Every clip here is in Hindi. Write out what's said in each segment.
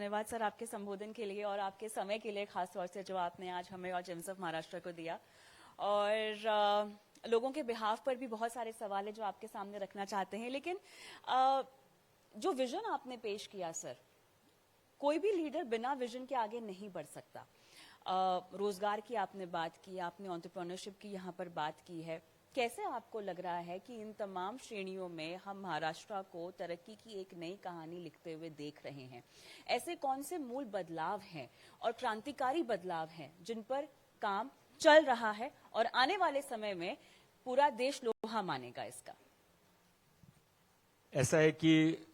धन्यवाद सर आपके संबोधन के लिए और आपके समय के लिए, खास तौर से जो आपने आज हमें और जेम्स ऑफ महाराष्ट्र को दिया। और लोगों के बिहाफ पर भी बहुत सारे सवाल है जो आपके सामने रखना चाहते हैं, लेकिन जो विजन आपने पेश किया सर, कोई भी लीडर बिना विजन के आगे नहीं बढ़ सकता। रोजगार की आपने बात की, आपने एंटरप्रेन्योरशिप की यहाँ पर बात की है। कैसे आपको लग रहा है कि इन तमाम श्रेणियों में हम महाराष्ट्र को तरक्की की एक नई कहानी लिखते हुए देख रहे हैं? ऐसे कौन से मूल बदलाव हैं और क्रांतिकारी बदलाव हैं जिन पर काम चल रहा है और आने वाले समय में पूरा देश लोहा मानेगा इसका? ऐसा है कि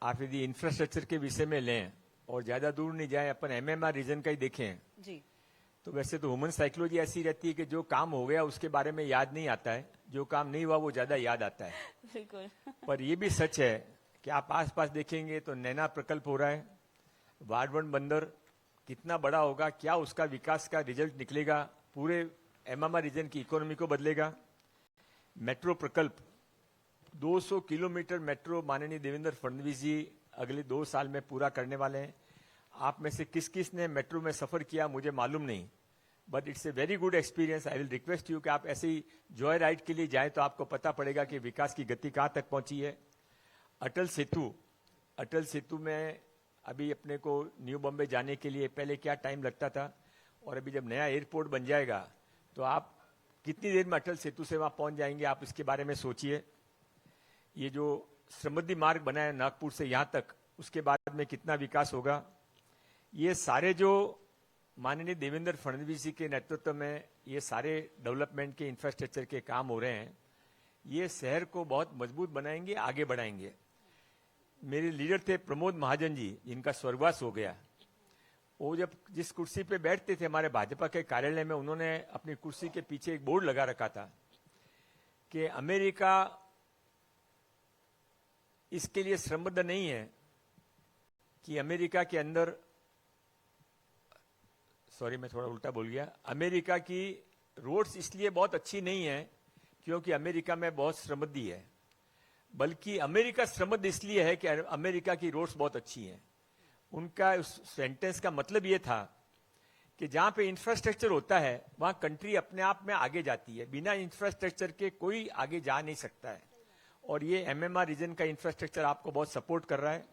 आप यदि इंफ्रास्ट्रक्चर के विषय में लें और ज्यादा दूर नहीं जाए, अपन एमएमआर रीजन का ही देखें जी, तो वैसे तो ह्यूमन साइकोलॉजी ऐसी रहती है कि जो काम हो गया उसके बारे में याद नहीं आता है, जो काम नहीं हुआ वो ज्यादा याद आता है। बिल्कुल। पर ये भी सच है कि आप आसपास देखेंगे तो नैना प्रकल्प हो रहा है, वाडवन बंदर कितना बड़ा होगा, क्या उसका विकास का रिजल्ट निकलेगा, पूरे एमएमआर रीजन की इकोनॉमी को बदलेगा। मेट्रो प्रकल्प 200 किलोमीटर मेट्रो माननीय देवेंद्र फडणवीस जी अगले 2 साल में पूरा करने वाले हैं। आप में से किस किस ने मेट्रो में सफर किया मुझे मालूम नहीं, but it's a very good experience. I will request you कि आप ऐसे ही जॉय राइड के लिए जाएं तो आपको पता पड़ेगा कि विकास की गति कहां तक पहुंची है। अटल सेतु में अभी अपने को न्यू बॉम्बे जाने के लिए पहले क्या टाइम लगता था, और अभी जब नया एयरपोर्ट बन जाएगा तो आप कितनी देर में अटल सेतु से वहां पहुंच जाएंगे, आप इसके बारे में सोचिए। ये जो समृद्धि मार्ग बना है नागपुर से यहां तक, उसके बाद में कितना विकास होगा। ये सारे जो माननीय देवेंद्र फडणवीस जी के नेतृत्व में ये सारे डेवलपमेंट के इंफ्रास्ट्रक्चर के काम हो रहे हैं, ये शहर को बहुत मजबूत बनाएंगे, आगे बढ़ाएंगे। मेरे लीडर थे प्रमोद महाजन जी, जिनका स्वर्गवास हो गया। वो जब जिस कुर्सी पे बैठते थे हमारे भाजपा के कार्यालय में, उन्होंने अपनी कुर्सी के पीछे एक बोर्ड लगा रखा था कि अमेरिका इसके लिए श्रमबद्ध नहीं है कि अमेरिका के अंदर, सॉरी मैं थोड़ा उल्टा बोल गया, अमेरिका की रोड्स इसलिए बहुत अच्छी नहीं है क्योंकि अमेरिका में बहुत श्रमबद्धी है, बल्कि अमेरिका श्रमबद्ध इसलिए है कि अमेरिका की रोड्स बहुत अच्छी हैं। उनका उस सेंटेंस का मतलब ये था कि जहां पे इंफ्रास्ट्रक्चर होता है वहां कंट्री अपने आप में आगे जाती है, बिना इंफ्रास्ट्रक्चर के कोई आगे जा नहीं सकता है। और ये एमएमआर रीजन का इंफ्रास्ट्रक्चर आपको बहुत सपोर्ट कर रहा है।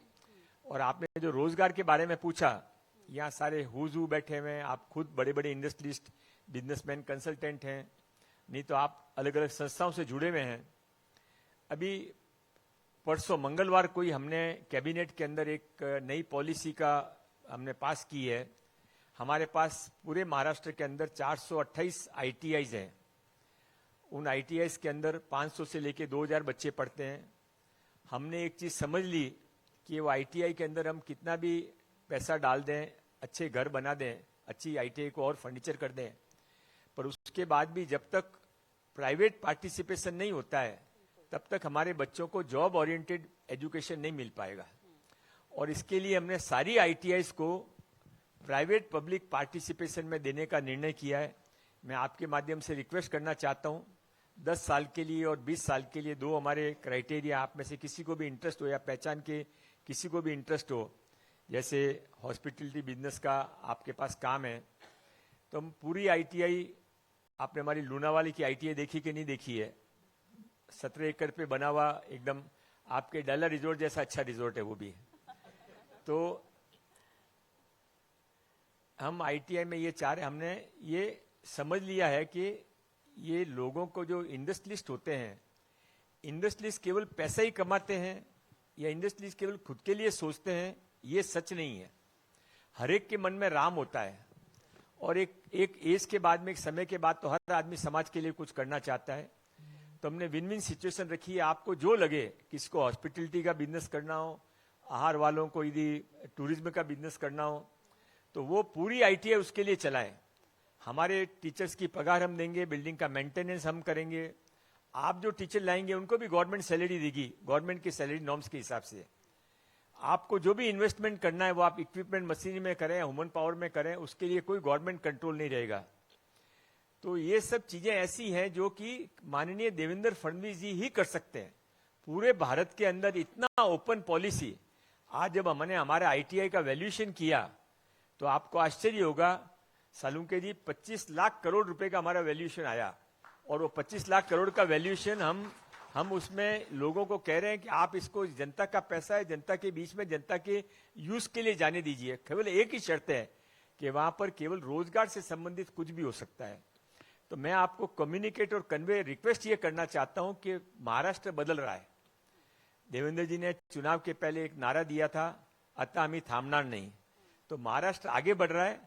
और आपने जो रोजगार के बारे में पूछा, यहाँ सारे हुजू बैठे हुए हैं, आप खुद बड़े बड़े इंडस्ट्रियलिस्ट, बिजनेसमैन, कंसल्टेंट हैं, नहीं तो आप अलग अलग संस्थाओं से जुड़े हुए हैं। अभी परसों मंगलवार को ही हमने कैबिनेट के अंदर एक नई पॉलिसी का हमने पास की है। हमारे पास पूरे महाराष्ट्र के अंदर 428 आईटीआईज हैं। उन आईटीआईज के अंदर 500 से लेके 2000 बच्चे पढ़ते हैं। हमने एक चीज समझ ली कि वो आईटीआई के अंदर हम कितना भी पैसा डाल दें, अच्छे घर बना दें, अच्छी आईटीआई को और फर्नीचर कर दें, पर उसके बाद भी जब तक प्राइवेट पार्टिसिपेशन नहीं होता है तब तक हमारे बच्चों को जॉब ओरिएंटेड एजुकेशन नहीं मिल पाएगा। और इसके लिए हमने सारी आईटीआईज को प्राइवेट पब्लिक पार्टिसिपेशन में देने का निर्णय किया है। मैं आपके माध्यम से रिक्वेस्ट करना चाहता हूं, 10 साल के लिए और 20 साल के लिए 2 हमारे क्राइटेरिया, आप में से किसी को भी इंटरेस्ट हो या पहचान के किसी को भी इंटरेस्ट हो, जैसे हॉस्पिटलिटी बिजनेस का आपके पास काम है, तो हम पूरी आईटीआई, आपने हमारी लूनावाली की आईटीआई देखी कि नहीं देखी है, 17 एकड़ पे बना हुआ एकदम आपके डाला रिजोर्ट जैसा अच्छा रिजोर्ट है वो भी। तो हम आईटीआई में ये चाह रहे, हमने ये समझ लिया है कि ये लोगों को जो इंडस्ट्रियलिस्ट होते हैं, इंडस्ट्रियलिस्ट केवल पैसा ही कमाते हैं या इंडस्ट्रियलिस्ट केवल खुद के लिए सोचते हैं, ये सच नहीं है। हर एक के मन में राम होता है और एक एज के बाद में, एक समय के बाद तो हर आदमी समाज के लिए कुछ करना चाहता है। तो हमने विन विन सिचुएशन रखी है। आपको जो लगे, किसको हॉस्पिटलिटी का बिजनेस करना हो, आहार वालों को यदि टूरिज्म का बिजनेस करना हो, तो वो पूरी आईटीआई उसके लिए चलाएं। हमारे टीचर्स की पगार हम देंगे, बिल्डिंग का मेंटेनेंस हम करेंगे। आप जो टीचर लाएंगे उनको भी गवर्नमेंट सैलरी देगी, गवर्नमेंट की सैलरी नॉर्म्स के हिसाब से। आपको जो भी इन्वेस्टमेंट करना है वो आप इक्विपमेंट मशीनरी में करें, ह्यूमन पावर में करें, उसके लिए कोई गवर्नमेंट कंट्रोल नहीं रहेगा। तो ये सब चीजें ऐसी हैं जो कि माननीय देवेंद्र फडणवीस जी ही कर सकते हैं। पूरे भारत के अंदर इतना ओपन पॉलिसी, आज जब हमने हमारे आईटीआई का वैल्यूएशन किया तो आपको आश्चर्य होगा, सालुंके जी 25 लाख करोड़ रुपए का हमारा वैल्यूएशन आया, और वो 25 लाख करोड़ का वैल्यूएशन हम उसमें लोगों को कह रहे हैं कि आप इसको, जनता का पैसा है, जनता के बीच में जनता के यूज के लिए जाने दीजिए। केवल एक ही शर्त है कि वहां पर केवल रोजगार से संबंधित कुछ भी हो सकता है। तो मैं आपको कम्युनिकेट और कन्वे रिक्वेस्ट ये करना चाहता हूं कि महाराष्ट्र बदल रहा है। देवेंद्र जी ने चुनाव के पहले एक नारा दिया था, अतः हमें थामना नहीं। तो महाराष्ट्र आगे बढ़ रहा है,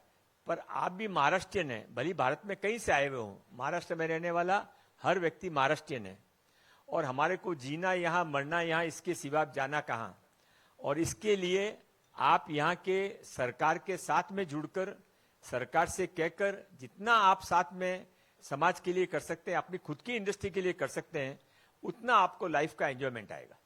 पर आप भी महाराष्ट्रियन है, भली भारत में कहीं से आए हुए हो, महाराष्ट्र में रहने वाला हर व्यक्ति महाराष्ट्रियन है, और हमारे को जीना यहाँ, मरना यहाँ, इसके सिवा जाना कहाँ। और इसके लिए आप यहाँ के सरकार के साथ में जुड़कर, सरकार से कहकर जितना आप साथ में समाज के लिए कर सकते हैं, अपनी खुद की इंडस्ट्री के लिए कर सकते हैं, उतना आपको लाइफ का एंजॉयमेंट आएगा।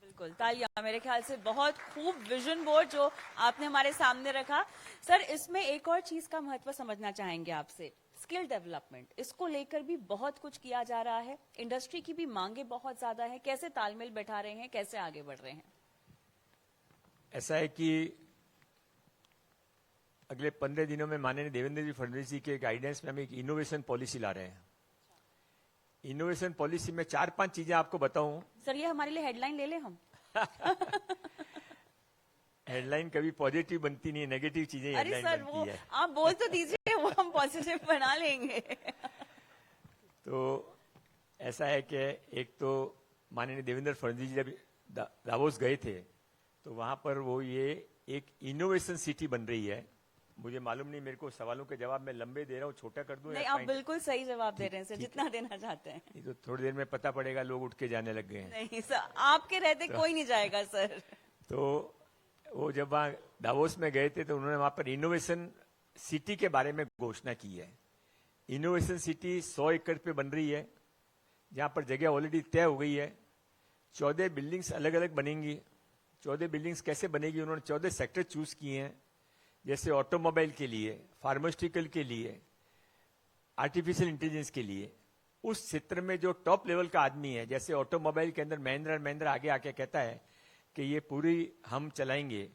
बिल्कुल, तालियां। मेरे ख्याल से बहुत खूब विजन बोर्ड जो आपने हमारे सामने रखा। सर, इसमें एक और चीज का महत्व समझना चाहेंगे आपसे, स्किल डेवलपमेंट। इसको लेकर भी बहुत कुछ किया जा रहा है, इंडस्ट्री की भी मांगे बहुत ज्यादा है। कैसे तालमेल बैठा रहे हैं, कैसे आगे बढ़ रहे हैं? ऐसा है कि अगले 15 दिनों में माननीय देवेंद्र जी फडणवीस जी के गाइडेंस में हम एक इनोवेशन पॉलिसी ला रहे हैं। इनोवेशन पॉलिसी में 4-5 चीजें आपको बताऊं। सर, ये हमारे लिए हेडलाइन ले लें हम? हेडलाइन कभी पॉजिटिव बनती नहीं है, नेगेटिव चीजें अरे हेडलाइन सर, बनती वो है। आप बोल तो दीजिए, वो हम पॉजिटिव बना लेंगे। तो ऐसा है कि एक तो माननीय देवेंद्र फडणवीस जी जब दावोस गए थे तो वहां पर वो ये एक इनोवेशन सिटी बन रही है। मुझे मालूम नहीं, मेरे को सवालों के जवाब मैं लंबे दे रहा हूँ, छोटा कर दूं? नहीं, आप बिल्कुल सही जवाब दे रहे हैं सर, जितना देना चाहते हैं। ये तो थोड़ी देर में पता पड़ेगा, लोग उठ के जाने लग गए हैं। नहीं सर, आपके रहते कोई नहीं जाएगा सर। तो वो जब वहां दावोस में गए थे तो उन्होंने वहां पर इनोवेशन सिटी के बारे में घोषणा की है। इनोवेशन सिटी 100 एकड़ पे बन रही है, जहां पर जगह ऑलरेडी तय हो गई है। 14 बिल्डिंग्स अलग अलग बनेंगी। 14 बिल्डिंग्स कैसे बनेगी, उन्होंने 14 सेक्टर चूज किए हैं, जैसे ऑटोमोबाइल के लिए, फार्मास्यूटिकल के लिए, आर्टिफिशियल इंटेलिजेंस के लिए। उस क्षेत्र में जो टॉप लेवल का आदमी है, जैसे ऑटोमोबाइल के अंदर महिंद्रा आगे आके कहता है कि ये पूरी हम चलाएंगे,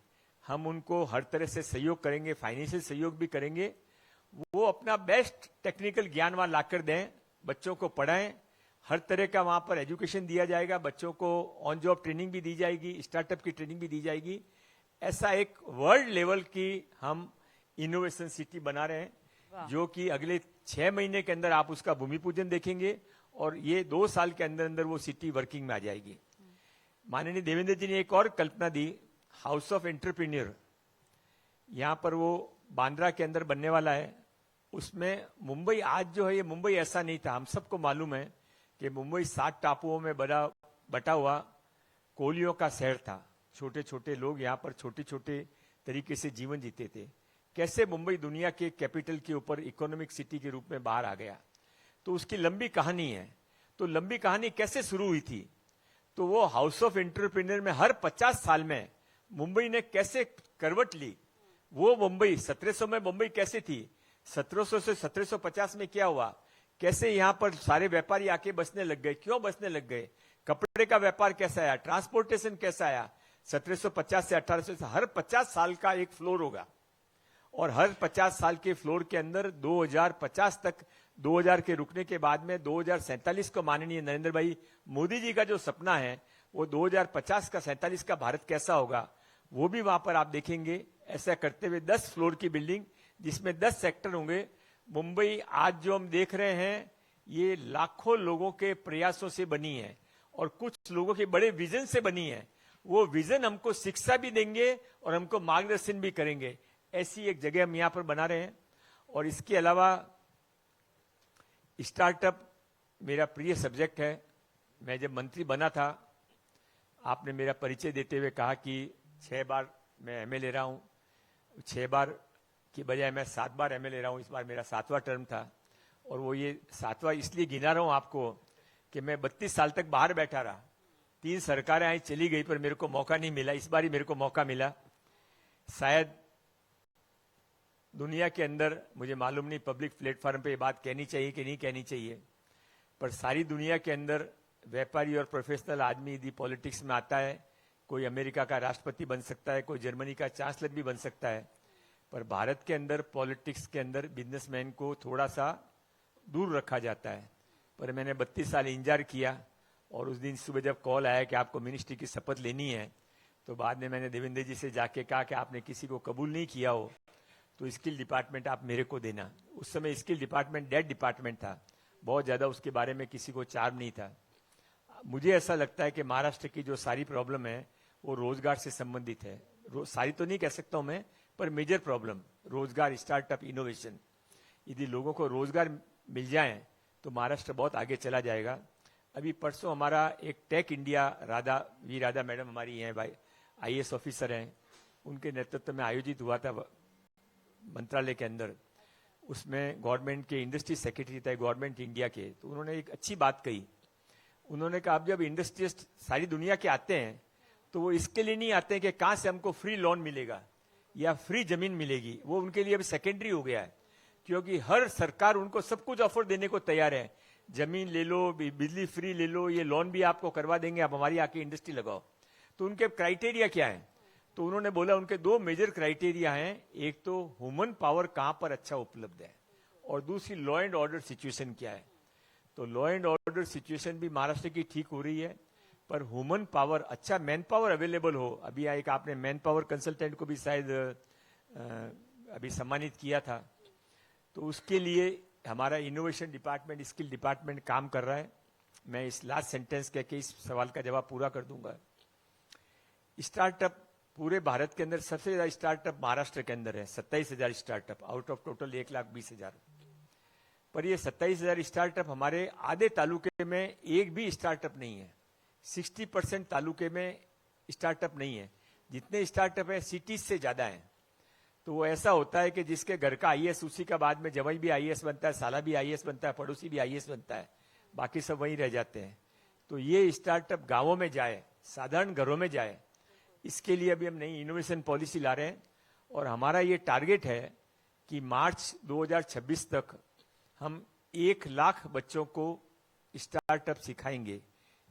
हम उनको हर तरह से सहयोग करेंगे, फाइनेंशियल सहयोग भी करेंगे। वो अपना बेस्ट टेक्निकल ज्ञान वहां लाकर दें, बच्चों को पढ़ाएं, हर तरह का वहां पर एजुकेशन दिया जाएगा, बच्चों को ऑन जॉब ट्रेनिंग भी दी जाएगी, स्टार्टअप की ट्रेनिंग भी दी जाएगी। ऐसा एक वर्ल्ड लेवल की हम इनोवेशन सिटी बना रहे हैं, जो कि अगले 6 महीने के अंदर आप उसका भूमि पूजन देखेंगे, और ये 2 साल के अंदर अंदर वो सिटी वर्किंग में आ जाएगी। माननीय देवेंद्र जी ने एक और कल्पना दी, हाउस ऑफ एंटरप्रेन्योर। यहां पर वो बांद्रा के अंदर बनने वाला है। उसमें मुंबई आज जो है, ये मुंबई ऐसा नहीं था। हम सबको मालूम है कि मुंबई 7 टापुओं में बटा हुआ कोलियों का शहर था। छोटे छोटे लोग यहाँ पर छोटे छोटे तरीके से जीवन जीते थे। कैसे मुंबई दुनिया के कैपिटल के ऊपर इकोनॉमिक सिटी के रूप में बाहर आ गया, तो उसकी लंबी कहानी है। तो लंबी कहानी कैसे शुरू हुई थी, तो वो हाउस ऑफ एंटरप्रेन्योर में हर 50 साल में मुंबई ने कैसे करवट ली। वो मुंबई 1700 में मुंबई कैसे थी, 1700 से 1750 में क्या हुआ, कैसे यहाँ पर सारे व्यापारी आके बसने लग गए, क्यों बसने लग गए, कपड़े का व्यापार कैसा आया, ट्रांसपोर्टेशन कैसा आया। 1750 से 1800 से हर 50 साल का एक फ्लोर होगा, और हर 50 साल के फ्लोर के अंदर 2050 तक, 2000 के रुकने के बाद में 2047 को माननीय नरेंद्र भाई मोदी जी का जो सपना है, वो 2050 का 47 का भारत कैसा होगा, वो भी वहां पर आप देखेंगे। ऐसा करते हुए 10 फ्लोर की बिल्डिंग, जिसमें 10 सेक्टर होंगे। मुंबई आज जो हम देख रहे हैं, ये लाखों लोगों के प्रयासों से बनी है, और कुछ लोगों के बड़े विजन से बनी है। वो विजन हमको शिक्षा भी देंगे और हमको मार्गदर्शन भी करेंगे। ऐसी एक जगह हम यहां पर बना रहे हैं। और इसके अलावा स्टार्टअप मेरा प्रिय सब्जेक्ट है। मैं जब मंत्री बना था, आपने मेरा परिचय देते हुए कहा कि 6 बार मैं एमएलए रहा हूं। 6 बार की बजाय मैं 7 बार एमएलए रहा हूं। इस बार मेरा 7वां टर्म था, और वो ये 7वां इसलिए गिना रहा हूं आपको कि मैं 32 साल तक बाहर बैठा रहा। 3 सरकारें आई चली गई, पर मेरे को मौका नहीं मिला। इस बार ही मेरे को मौका मिला। शायद दुनिया के अंदर, मुझे मालूम नहीं पब्लिक प्लेटफॉर्म पे ये बात कहनी चाहिए कि नहीं कहनी चाहिए, पर सारी दुनिया के अंदर व्यापारी और प्रोफेशनल आदमी यदि पॉलिटिक्स में आता है, कोई अमेरिका का राष्ट्रपति बन सकता है, कोई जर्मनी का चांसलर भी बन सकता है, पर भारत के अंदर पॉलिटिक्स के अंदर बिजनेसमैन को थोड़ा सा दूर रखा जाता है। पर मैंने 32 साल इंतजार किया और उस दिन सुबह जब कॉल आया कि आपको मिनिस्ट्री की शपथ लेनी है, तो बाद में मैंने देवेंद्र जी से जाके कहा कि आपने किसी को कबूल नहीं किया हो तो स्किल डिपार्टमेंट आप मेरे को देना। उस समय स्किल डिपार्टमेंट डेड डिपार्टमेंट था, बहुत ज्यादा उसके बारे में किसी को चार्म नहीं था। मुझे ऐसा लगता है कि महाराष्ट्र की जो सारी प्रॉब्लम है वो रोजगार से संबंधित है। सारी तो नहीं कह सकता हूं मैं, पर मेजर प्रॉब्लम रोजगार, स्टार्टअप, इनोवेशन। यदि लोगों को रोजगार मिल जाए तो महाराष्ट्र बहुत आगे चला जाएगा। अभी परसों हमारा एक टेक इंडिया, राधा मैडम हमारी हैं भाई, IAS ऑफिसर हैं, उनके नेतृत्व में आयोजित हुआ था मंत्रालय के अंदर। उसमें गवर्नमेंट के इंडस्ट्री सेक्रेटरी थे गवर्नमेंट इंडिया के, तो उन्होंने एक अच्छी बात कही। उन्होंने कहा अब जब इंडस्ट्रियलिस्ट सारी दुनिया के आते हैं तो वो इसके लिए नहीं आते हैं कि कहां से हमको फ्री लोन मिलेगा या फ्री जमीन मिलेगी, वो उनके लिए अब सेकेंडरी हो गया है, क्योंकि हर सरकार उनको सब कुछ ऑफर देने को तैयार है। जमीन ले लो, बिजली फ्री ले लो, ये लोन भी आपको करवा देंगे, आप हमारी आके इंडस्ट्री लगाओ। तो उनके क्राइटेरिया क्या है? तो उन्होंने बोला उनके 2 मेजर क्राइटेरिया हैं। एक तो ह्यूमन पावर कहां पर अच्छा उपलब्ध है और दूसरी लॉ एंड ऑर्डर सिचुएशन क्या है। तो लॉ एंड ऑर्डर सिचुएशन भी महाराष्ट्र की ठीक हो रही है, पर ह्यूमन पावर, अच्छा मैन पावर अवेलेबल हो। अभी एक आपने मैन पावर कंसल्टेंट को भी शायद अभी सम्मानित किया था, तो उसके लिए हमारा इनोवेशन डिपार्टमेंट, स्किल डिपार्टमेंट काम कर रहा है। मैं इस लास्ट सेंटेंस कह के इस सवाल का जवाब पूरा कर दूंगा। स्टार्टअप पूरे भारत के अंदर सबसे ज्यादा स्टार्टअप महाराष्ट्र के अंदर है, 27,000 स्टार्टअप आउट ऑफ टोटल 1,20,000। पर ये 27,000 स्टार्टअप हमारे आधे तालुके में एक भी स्टार्टअप नहीं है। 60% तालुके में स्टार्टअप नहीं है। जितने स्टार्टअप है सिटीज से ज्यादा है। तो वो ऐसा होता है कि जिसके घर का IAS, उसी का बाद में जवाई भी IAS बनता है, साला भी IAS बनता है, पड़ोसी भी IAS बनता है, बाकी सब वहीं रह जाते हैं। तो ये स्टार्टअप गांवों में जाए, साधारण घरों में जाए, इसके लिए अभी हम नई इनोवेशन पॉलिसी ला रहे हैं। और हमारा ये टारगेट है कि मार्च 2026 तक हम 1 लाख बच्चों को स्टार्टअप सिखाएंगे।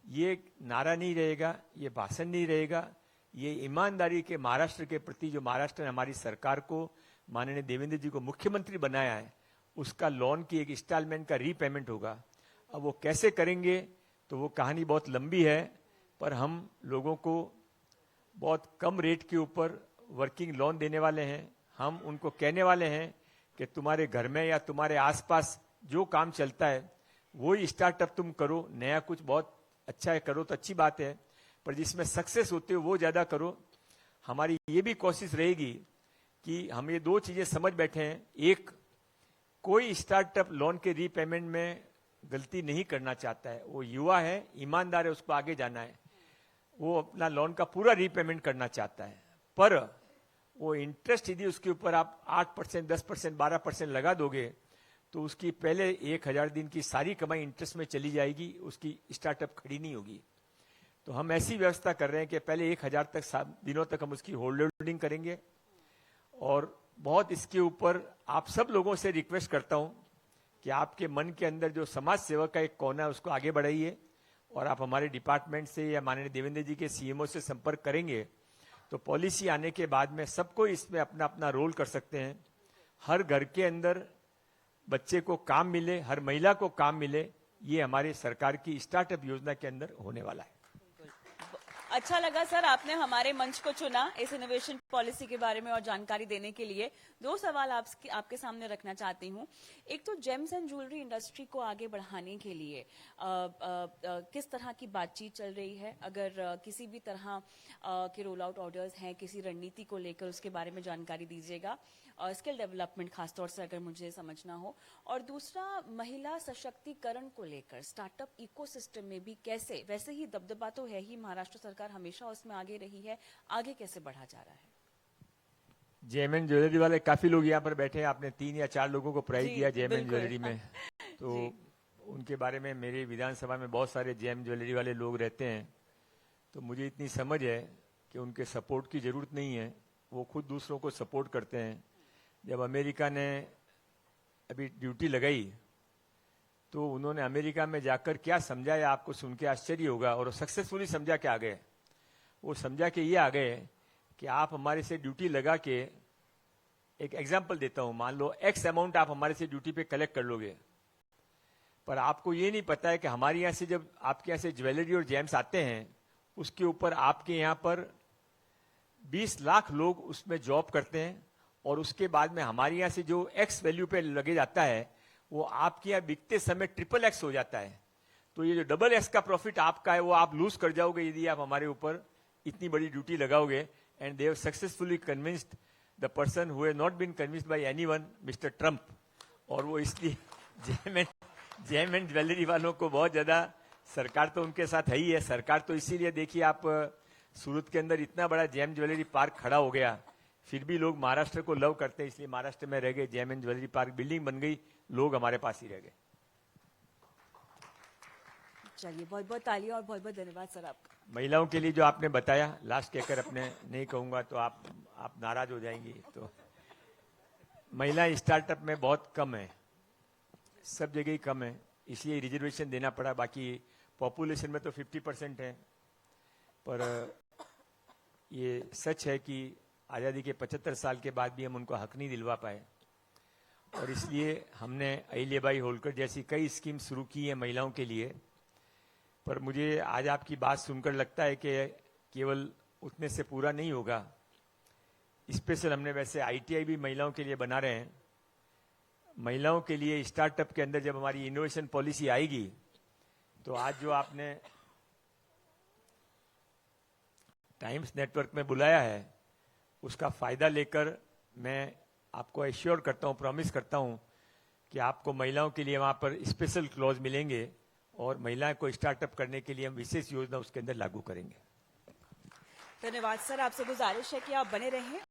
ये नारा नहीं रहेगा, ये भाषण नहीं रहेगा, ये ईमानदारी के महाराष्ट्र के प्रति, जो महाराष्ट्र ने हमारी सरकार को, माननीय देवेंद्र जी को मुख्यमंत्री बनाया है, उसका लोन की एक इंस्टॉलमेंट का रीपेमेंट होगा। अब वो कैसे करेंगे तो वो कहानी बहुत लंबी है, पर हम लोगों को बहुत कम रेट के ऊपर वर्किंग लोन देने वाले हैं। हम उनको कहने वाले हैं कि तुम्हारे घर में या तुम्हारे आसपास जो काम चलता है वही स्टार्टअप तुम करो। नया कुछ बहुत अच्छा है करो तो अच्छी बात है, पर जिसमें सक्सेस होते हो वो ज्यादा करो। हमारी ये भी कोशिश रहेगी कि हम ये 2 चीजें समझ बैठे हैं। एक, कोई स्टार्टअप लोन के रीपेमेंट में गलती नहीं करना चाहता है। वो युवा है, ईमानदार है, उसको आगे जाना है, वो अपना लोन का पूरा रीपेमेंट करना चाहता है। पर वो इंटरेस्ट यदि उसके ऊपर आप 8%, 10%, 12% लगा दोगे तो उसकी पहले 1000 दिन की सारी कमाई इंटरेस्ट में चली जाएगी, उसकी स्टार्टअप खड़ी नहीं होगी। तो हम ऐसी व्यवस्था कर रहे हैं कि पहले 1000 तक दिनों तक हम उसकी होल्डिंग करेंगे। और बहुत इसके ऊपर आप सब लोगों से रिक्वेस्ट करता हूं कि आपके मन के अंदर जो समाज सेवा का एक कोना है उसको आगे बढ़ाइए। और आप हमारे डिपार्टमेंट से या माननीय देवेंद्र जी के CMO से संपर्क करेंगे तो पॉलिसी आने के बाद में सबको इसमें अपना अपना रोल कर सकते हैं। हर घर के अंदर बच्चे को काम मिले, हर महिला को काम मिले, ये हमारी सरकार की स्टार्टअप योजना के अंदर होने वाला है। अच्छा लगा सर आपने हमारे मंच को चुना इस इनोवेशन पॉलिसी के बारे में और जानकारी देने के लिए। 2 सवाल आपके सामने रखना चाहती हूँ। एक तो जेम्स एंड ज्वेलरी इंडस्ट्री को आगे बढ़ाने के लिए किस तरह की बातचीत चल रही है? अगर किसी भी तरह के रोल आउट ऑर्डर्स हैं, किसी रणनीति को लेकर, उसके बारे में जानकारी दीजिएगा। स्किल डेवलपमेंट खासतौर से अगर मुझे समझना हो। और दूसरा, महिला सशक्तिकरण को लेकर स्टार्टअप इकोसिस्टम में भी कैसे, वैसे ही दबदबा तो है ही, महाराष्ट्र सरकार हमेशा उसमें आगे रही है, आगे कैसे बढ़ा जा रहा है? जेम एंड ज्वेलरी वाले काफी लोग यहाँ पर बैठे हैं। आपने 3 या 4 लोगों को प्राइज दिया जेम एंड ज्वेलरी में, तो उनके बारे में मेरी विधानसभा में बहुत सारे जेम ज्वेलरी वाले लोग रहते हैं। तो मुझे इतनी समझ है कि उनके सपोर्ट की जरूरत नहीं है, वो खुद दूसरों को सपोर्ट करते हैं। जब अमेरिका ने अभी ड्यूटी लगाई तो उन्होंने अमेरिका में जाकर क्या समझाया आपको सुन के आश्चर्य होगा, और सक्सेसफुली समझा के आ गए। वो समझा के ये आ गए कि आप हमारे से ड्यूटी लगा के, एक एग्जाम्पल देता हूं, मान लो एक्स अमाउंट आप हमारे से ड्यूटी पे कलेक्ट कर लोगे, पर आपको ये नहीं पता है कि हमारे यहाँ से जब आपके यहाँ से ज्वेलरी और जेम्स आते हैं, उसके ऊपर आपके यहाँ पर 20 लाख लोग उसमें जॉब करते हैं, और उसके बाद में हमारे यहाँ से जो एक्स वैल्यू पे लगे जाता है वो आपके यहाँ बिकते समय ट्रिपल एक्स हो जाता है। तो ये जो डबल एक्स का प्रॉफिट आपका है वो आप लूज कर जाओगे यदि आप हमारे ऊपर इतनी बड़ी ड्यूटी लगाओगे। And they have successfully convinced the person who has not been convinced by anyone, mister Trump. और वो इसलिए जेम एंड ज्वेलरी वालों को बहुत ज्यादा, सरकार तो उनके साथ है ही है। सरकार तो इसीलिए देखिए आप सूरत के अंदर इतना बड़ा जेम ज्वेलरी पार्क खड़ा हो गया, फिर भी लोग महाराष्ट्र को लव करते हैं, इसलिए महाराष्ट्र में रह गए। Gem and jewellery park building बन गई, लोग हमारे पास ही रह गए। चलिए, बहुत बहुत तालियां और बहुत बहुत धन्यवाद सर आपका। महिलाओं के लिए जो आपने बताया, लास्ट कहकर अपने नहीं कहूंगा तो आप नाराज हो जाएंगी। तो महिला स्टार्टअप में बहुत कम है, सब जगह ही कम है, इसलिए रिजर्वेशन देना पड़ा। बाकी पॉपुलेशन में तो 50% है, पर ये सच है कि आज़ादी के 75 साल के बाद भी हम उनको हक नहीं दिलवा पाए, और इसलिए हमने अहिल्याबाई होलकर जैसी कई स्कीम शुरू की है महिलाओं के लिए। पर मुझे आज आपकी बात सुनकर लगता है कि केवल उतने से पूरा नहीं होगा। स्पेशल हमने वैसे ITI भी महिलाओं के लिए बना रहे हैं। महिलाओं के लिए स्टार्टअप के अंदर जब हमारी इनोवेशन पॉलिसी आएगी, तो आज जो आपने टाइम्स नेटवर्क में बुलाया है, उसका फायदा लेकर मैं आपको एश्योर करता हूं, प्रॉमिस करता हूं कि आपको महिलाओं के लिए वहां पर स्पेशल क्लॉज मिलेंगे, और महिलाओं को स्टार्टअप करने के लिए हम विशेष योजना उसके अंदर लागू करेंगे। धन्यवाद सर, आपसे गुजारिश है कि आप बने रहें।